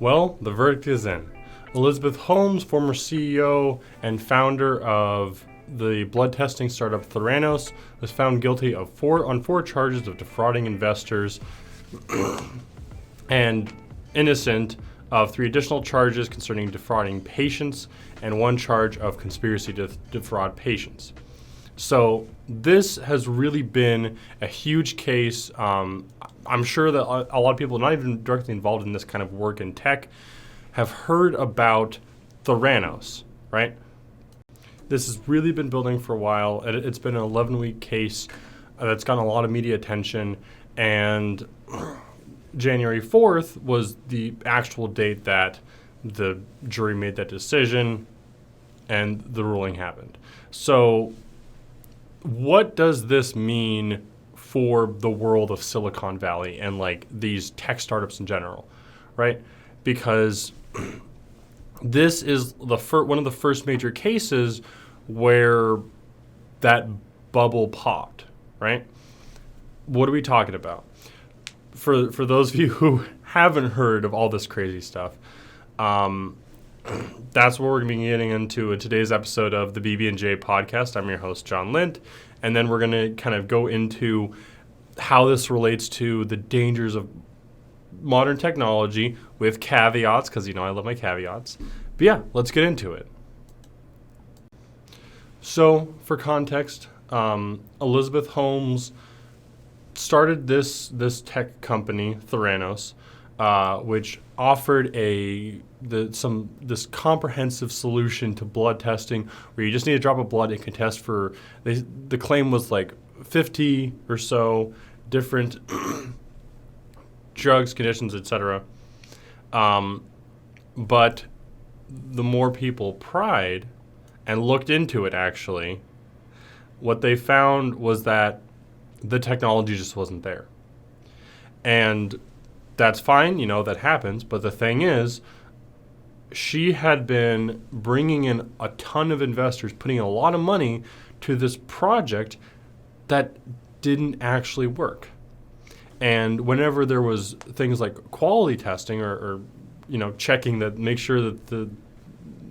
Well, the verdict is in. Elizabeth Holmes, former CEO and founder of the blood testing startup Theranos, was found guilty of four charges of defrauding investors and innocent of 3 additional charges concerning defrauding patients and 1 charge of conspiracy to defraud patients. So this has really been a huge case. I'm sure that a lot of people not even directly involved in this kind of work in tech have heard about Theranos, right? This has really been building for a while. It's been an 11-week case that's gotten a lot of media attention, and January 4th was the actual date that the jury made that decision and the ruling happened. So what does this mean for the world of Silicon Valley and like these tech startups in general, right? Because this is one of the first major cases where that bubble popped, right? What are we talking about? For those of you who haven't heard of all this crazy stuff, that's what we're going to be getting into in today's episode of the BB&J podcast. I'm your host, John Lint, and then we're going to kind of go into how this relates to the dangers of modern technology with caveats, because I love my caveats. But yeah, let's get into it. So, for context, Elizabeth Holmes started this tech company, Theranos, which offered this comprehensive solution to blood testing, where you just need a drop of blood and can test for. The claim was like 50 or so different drugs, conditions, etc. But the more people pried and looked into it, actually, what they found was that the technology just wasn't there. And that's fine, that happens. But the thing is, she had been bringing in a ton of investors, putting a lot of money to this project that didn't actually work. And whenever there was things like quality testing or checking that, make sure that the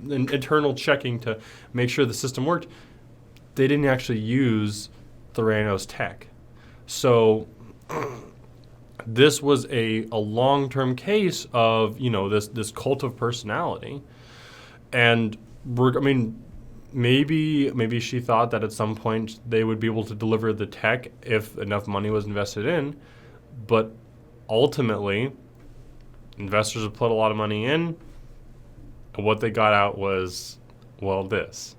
internal checking to make sure the system worked, they didn't actually use Theranos tech. So this was a long-term case of, this cult of personality. And maybe she thought that at some point they would be able to deliver the tech if enough money was invested in. But ultimately, investors have put a lot of money in, and what they got out was, this.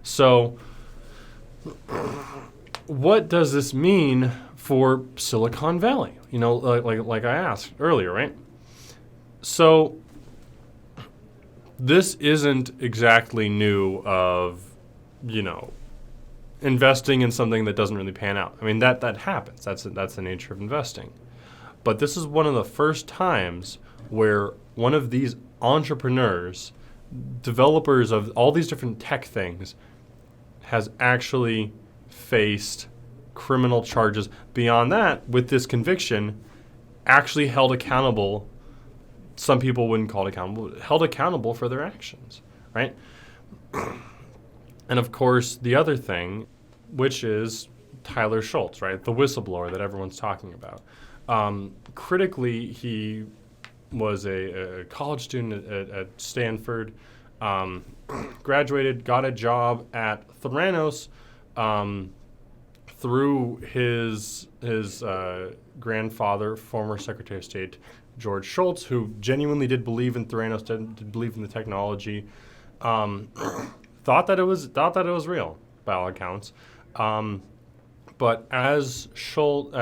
So what does this mean for Silicon Valley? Like I asked earlier, right? So this isn't exactly new of, investing in something that doesn't really pan out. That happens. That's the nature of investing. But this is one of the first times where one of these entrepreneurs, developers of all these different tech things, has actually faced criminal charges. Beyond that, with this conviction, actually held accountable. Some people wouldn't call it accountable, held accountable for their actions, right? And of course, the other thing, which is Tyler Schultz, right? The whistleblower that everyone's talking about. Critically, he was a college student at Stanford, graduated, got a job at Theranos through his grandfather, former Secretary of State George Shultz, who genuinely did believe in Theranos, did believe in the technology, thought that it was real by all accounts. But as Schultz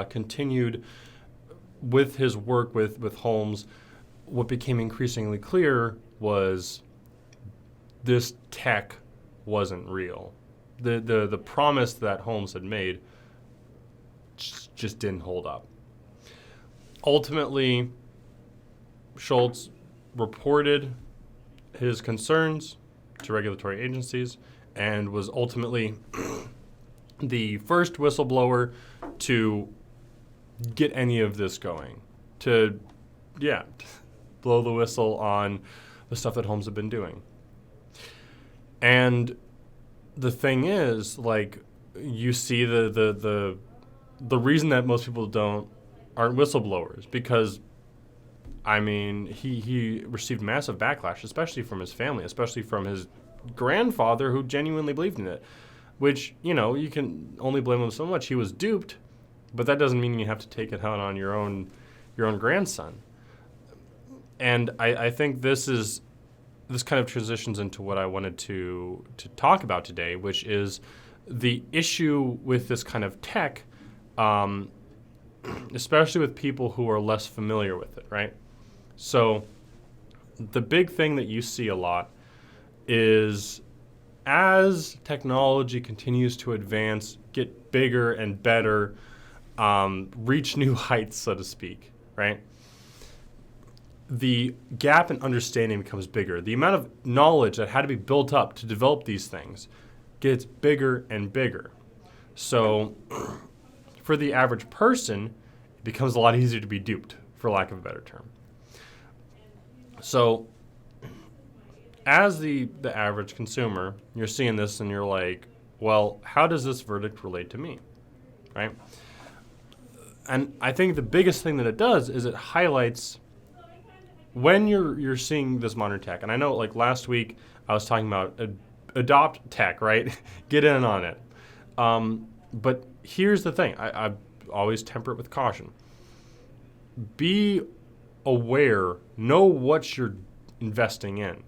continued with his work with Holmes, what became increasingly clear was this tech wasn't real. The promise that Holmes had made just didn't hold up. Ultimately, Schultz reported his concerns to regulatory agencies and was ultimately the first whistleblower to get any of this going, to blow the whistle on the stuff that homes have been doing. And the thing is, like, you see the reason that most people aren't whistleblowers, because I mean, he received massive backlash, especially from his family, especially from his grandfather, who genuinely believed in it, which, you can only blame him so much. He was duped, but that doesn't mean you have to take it out on your own grandson. And I think this kind of transitions into what I wanted to talk about today, which is the issue with this kind of tech, especially with people who are less familiar with it, right? So the big thing that you see a lot is, as technology continues to advance, get bigger and better, reach new heights, so to speak, right? The gap in understanding becomes bigger. The amount of knowledge that had to be built up to develop these things gets bigger and bigger. So for the average person, it becomes a lot easier to be duped, for lack of a better term. So as the average consumer, you're seeing this and you're like, well, how does this verdict relate to me, right? And I think the biggest thing that it does is it highlights when you're seeing this modern tech. And I know, like, last week I was talking about adopt tech, right? Get in on it. But here's the thing. I always temper it with caution. Be aware. Know what you're investing in.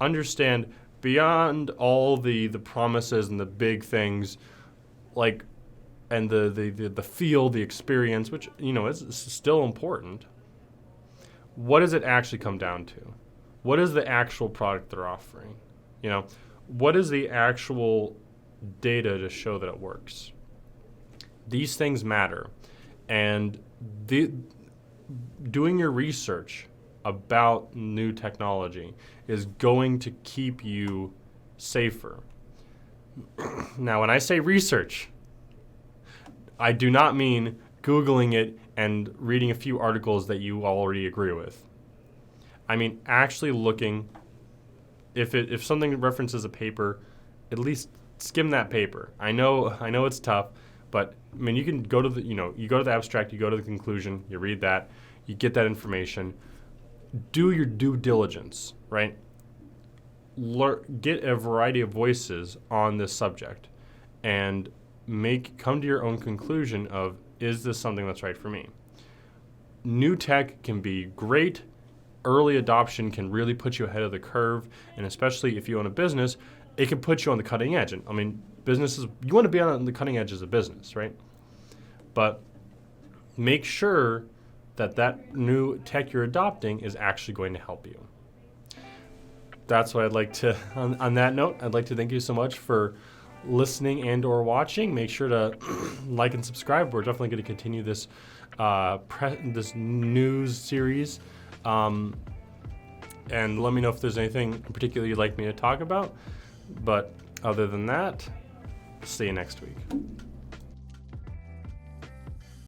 Understand, beyond all the promises and the big things, like, and the feel, the experience, which, is still important. What does it actually come down to? What is the actual product they're offering? What is the actual data to show that it works? These things matter. And doing your research about new technology is going to keep you safer. Now, when I say research, I do not mean Googling it and reading a few articles that you already agree with. I mean actually looking. If something references a paper, at least skim that paper. I know it's tough, but I mean, you can go to you go to the abstract, you go to the conclusion, you read that, you get that information. Do your due diligence, right? Get a variety of voices on this subject, and come to your own conclusion of, is this something that's right for me? New tech can be great. Early adoption can really put you ahead of the curve, and especially if you own a business, it can put you on the cutting edge. And I mean, businesses, you want to be on the cutting edge as a business, right? But make sure that new tech you're adopting is actually going to help you. That's what I'd like to, on that note, I'd like to thank you so much for listening and or watching. Make sure to like and subscribe. We're definitely going to continue this this news series. And let me know if there's anything in particular you'd like me to talk about. But other than that, see you next week.